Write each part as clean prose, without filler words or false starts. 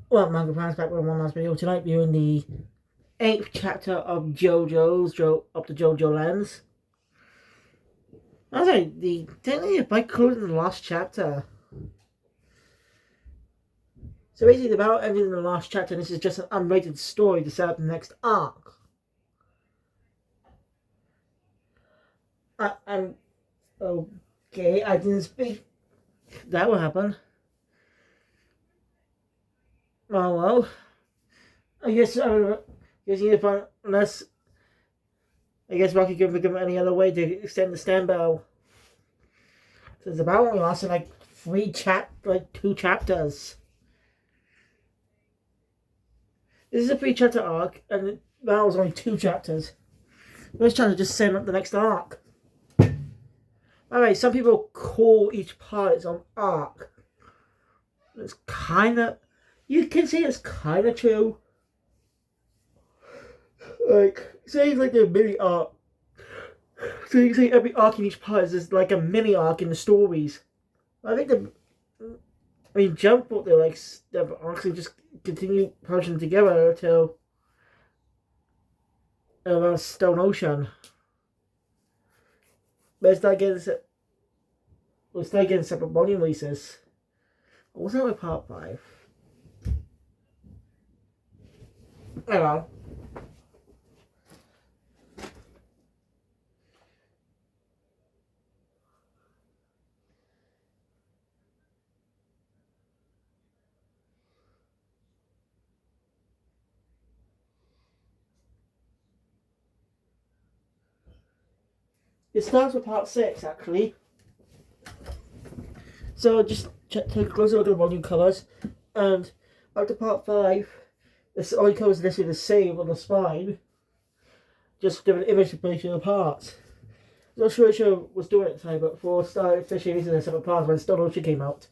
Well, manga fans, back with one last video. Tonight, viewing the 8th chapter of JoJo's, up to JoJoLands. I was like, technically, if I included in the last chapter. So basically, the battle ended in the last chapter, and this is just an unrated story to set up the next arc. I'm okay. I didn't speak. That will happen. Oh well. I guess you need to find unless. I guess Rocky could think of any other way to extend the stand battle. So the battle only lasted like 2 chapters. This is a 3-chapter arc, and the battle was only 2 chapters. Let's try to just set up the next arc. Alright, some people call each part its own arc. It's kinda, you can say it's kinda true. Like, say it's like a mini arc. So you can say every arc in each part is like a mini arc in the stories. I think Jump thought they're actually just continue punching together till around Stone Ocean. But it's not getting separate volume releases. What was that with part 5? I don't know. It starts with part 6, actually. So just take a closer look at the volume colours. And up to part 5, this only covers literally the same on the spine. Just different image replacing the parts. I'm not sure what show was doing at the time, but before started officially releasing the separate parts when Stone Ocean came out.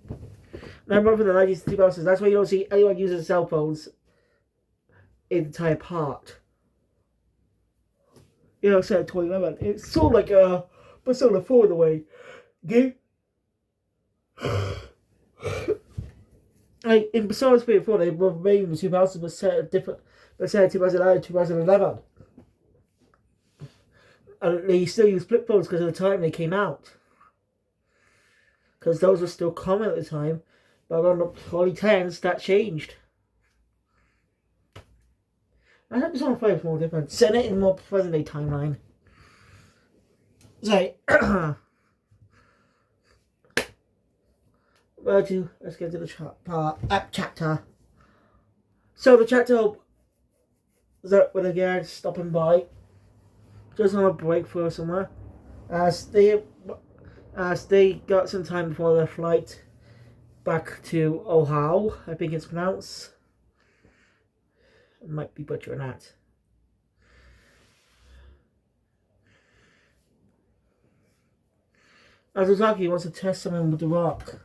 And I remember the 90s and 2000s, that's why you don't see anyone using cell phones in the entire part. You know, set 2011. It's sort of like a Persona 4 in a way. Okay? Like in Persona 3 and 4, they were made in the 2000s, but set at 2009 and 2011. And they still use flip phones because of the time they came out. Because those were still common at the time. But around the 2010s, that changed. I think Persona 5 is more different. Set it in a more present day timeline. So, let's get to the chapter. So the chapter is that when the guys stopping by, just on a break for somewhere, as they got some time before their flight back to Ohio, I think it's pronounced. I might be butchering that. As Ozaki wants to test something with the rock.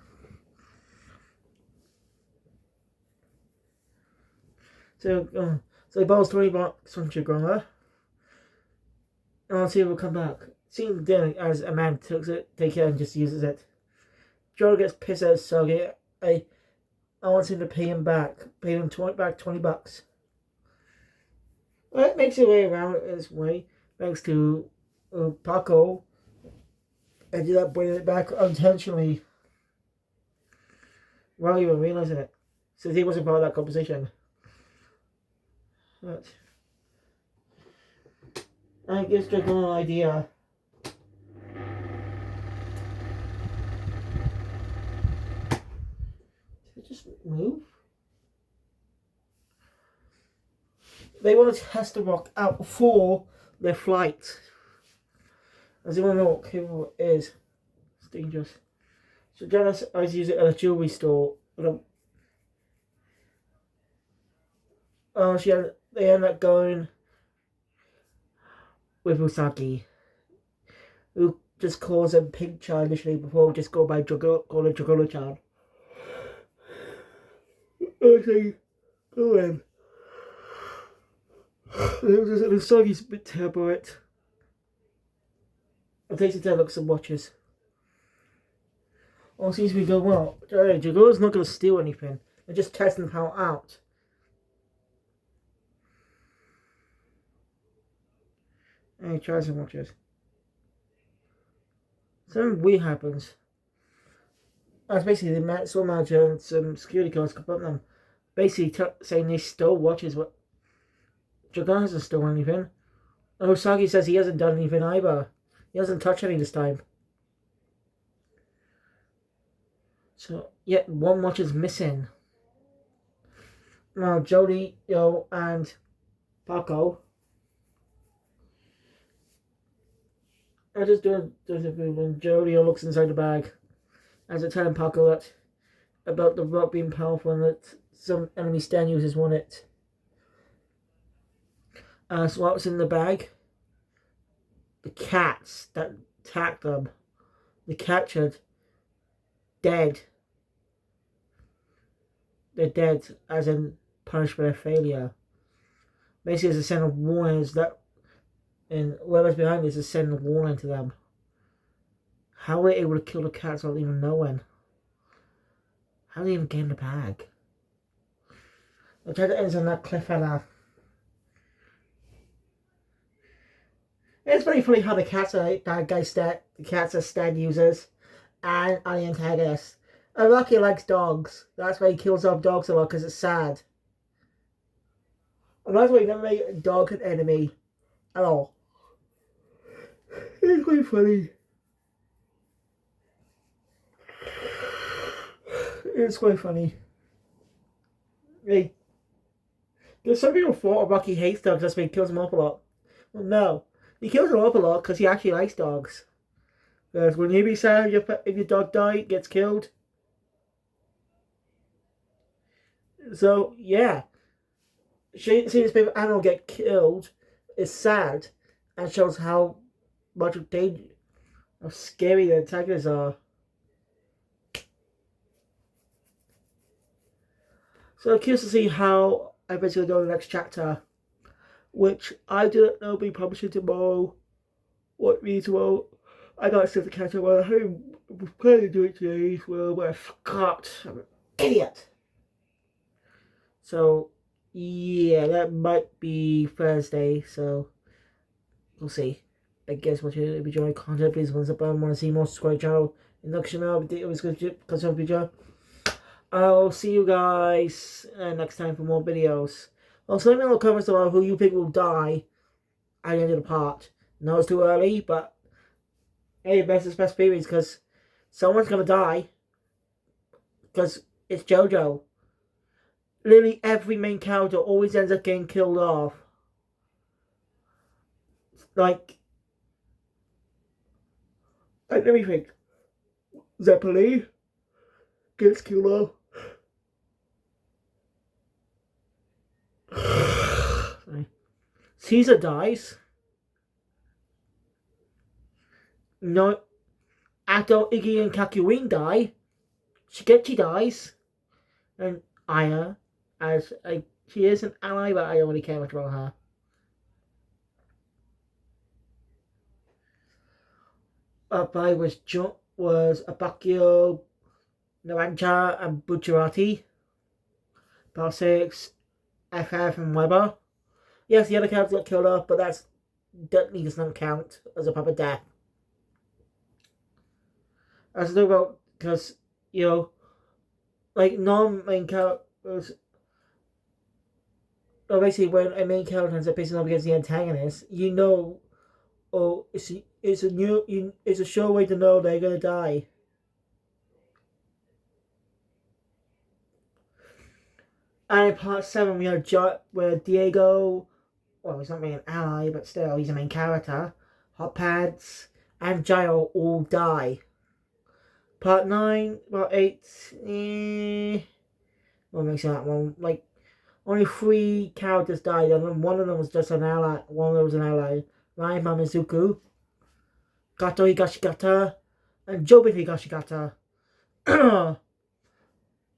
So he borrows 20 bucks from Chiguruma. And I'll see if he'll come back. Seeing then as a man takes it, take it and just uses it. Joe gets pissed at Soggy. I want him to pay him back. Pay him 20 bucks. Well, it makes your way around his way. Thanks to Paco. Ended up bringing it back unintentionally. Without even realizing it. Since he wasn't part of that conversation. But I guess just an idea. Did it just move? They want to test the rock out before their flight. As they want to know what cable is. It's dangerous. So Janice always use it at a jewelry store. They end up going with Usagi, who just calls him Pink Chan initially before just go by Jogolo-chan. Okay, go in. Usagi's a bit terrible at it. It takes a 10 looks and watches. All seems to be going well. Jogolo's not going to steal anything. and just testing the power out. And he tries and watches. Something weird happens. That's basically the store manager and some security guards confront them. Basically saying they stole watches, but Dragon hasn't stolen anything. And Usagi says he hasn't done anything either. He hasn't touched any this time. So, yet one watch is missing. Now, Jody, Yo, and Paco are just doing something when Jody looks inside the bag as they're telling Paco that about the rock being powerful and that some enemy stand users want it. So what was in the bag? The cats that attacked them. They captured. Dead. They're dead as in punished by their failure. Basically it's a send of warnings that and whoever's behind this is sending a warning to them. How were they able to kill the cats without even knowing? How did they even get in the bag? I tried to end on that cliffhanger. It's pretty funny how the cats are bad guys the cats are stand users and are the antagonists. And Rocky likes dogs. That's why he kills off dogs a lot because it's sad. And that's why he never made a dog an enemy at all. It's quite funny. It's quite funny. Hey, there's some people thought Rocky hates dogs, that's why he kills them up a lot. Well, no. He kills them up a lot because he actually likes dogs. Because when you be sad if your dog gets killed. So, yeah. Seeing this favorite animal get killed is sad and shows how much of danger, how scary the tigers are. So I'm curious to see how I bet you'll go in the next chapter, which I don't know will be publishing tomorrow. What means tomorrow? I got stuff to catch up on. I was planning to do it today as well, but I forgot. I'm an idiot. So yeah, that might be Thursday. So we'll see. I guess what you enjoy content, please want to see more, subscribe channel. Induction it was good video. I'll see you guys next time for more videos. Also, let me know in the comments about who you think will die at the end of the part. No, it's too early, but hey, best is best theories because someone's gonna die because it's JoJo. Literally every main character always ends up getting killed off. Like let me think. Zeppeli gets killed off. Caesar dies. No, Ado, Iggy, and Kakyoin die. Shigechi dies. And Aya, as she is an ally, but I don't really care much about her. By was Abakio, Narancha, and Bucciarati. Part 6, FF, and Weber. Yes, the other characters got killed off, but that does not count as a proper death. As I know about, because, you know, like non-main characters, or basically when a main character ends up facing up against the antagonist, you know, oh, it's a sure way to know they're gonna die. And in part 7, we have where Diego, well, he's not really an ally, but still, he's a main character. Hot Pads and Gyro all die. Part 9, part 8, what makes that one? Like, only 3 characters died, and one of them was just an ally. One of them was an ally. Ryan Mamizuku, Gato Higashigata, and Jobin Higashigata.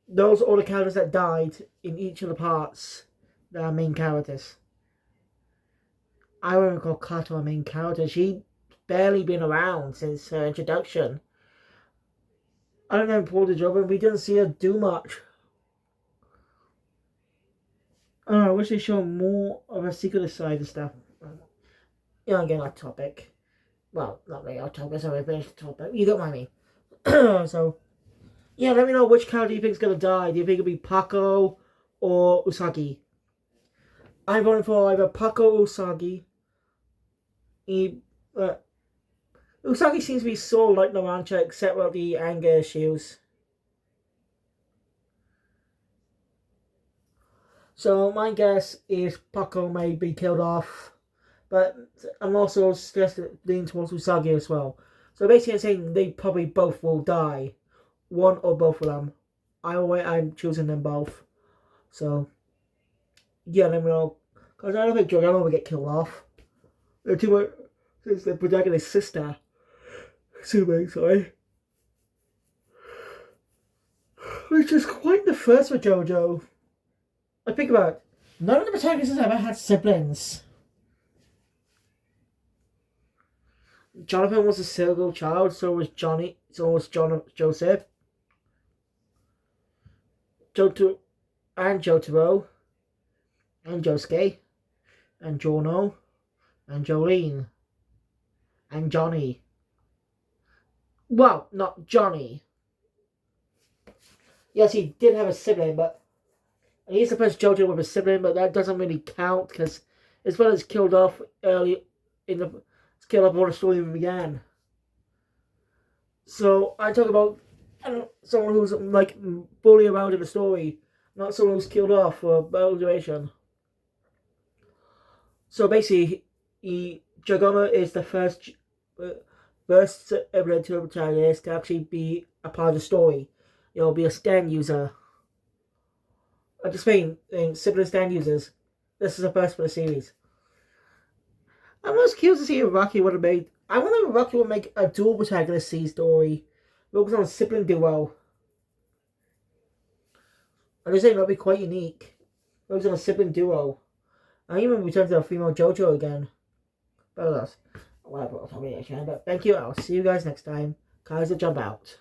Those are all the characters that died in each of the parts that are main characters. I wouldn't call Kato a main character. She's barely been around since her introduction. I don't know, Paul the Joker, we didn't see her do much. I don't know, I wish they showed more of a secret side and stuff. Yeah, I'm getting off topic. Well, not really off topic, sorry, finished the topic. You got my mean. So, yeah, let me know which character you think is going to die. Do you think it'll be Paco or Usagi? I'm voting for either Paco or Usagi. Usagi seems to be so like Narancha except with the anger issues. So my guess is Paco may be killed off. But I'm also leaning towards Usagi as well. So basically I'm saying they probably both will die. One or both of them. Either way, I'm choosing them both. So, yeah, let me know. Because I don't think Giordano will get killed off. They're too much, since they're protecting his sister. Sorry. Which is quite the first for JoJo. I think about it. None of the protagonists ever had siblings. Jonathan was a single child, so was Johnny, so was Joseph. Jotaro, and Jotaro, and Josuke, and Jono, and Jolene, and Johnny. Well, not Johnny. Yes, he did have a sibling, but he's the first JoJo with a sibling, but that doesn't really count because his brother's killed off early in the. Killed off before the story even began. So I talk about someone who's like bullied around in the story, not someone who's killed off for battle duration. So basically, Dragona is the first ever to protagonist to actually be a part of the story. You'll be a stand user. I'm just saying, sibling stand users. This is the first for the series. I'm most curious to see if Rocky would have made. I wonder if Rocky would make a dual protagonist C story, focus on a sibling duo. I just think that'd be quite unique. Focus on a sibling duo. I even return to a female JoJo again. But whatever, I'll talk about it again. But thank you. I'll see you guys next time. Kaiser, jump out.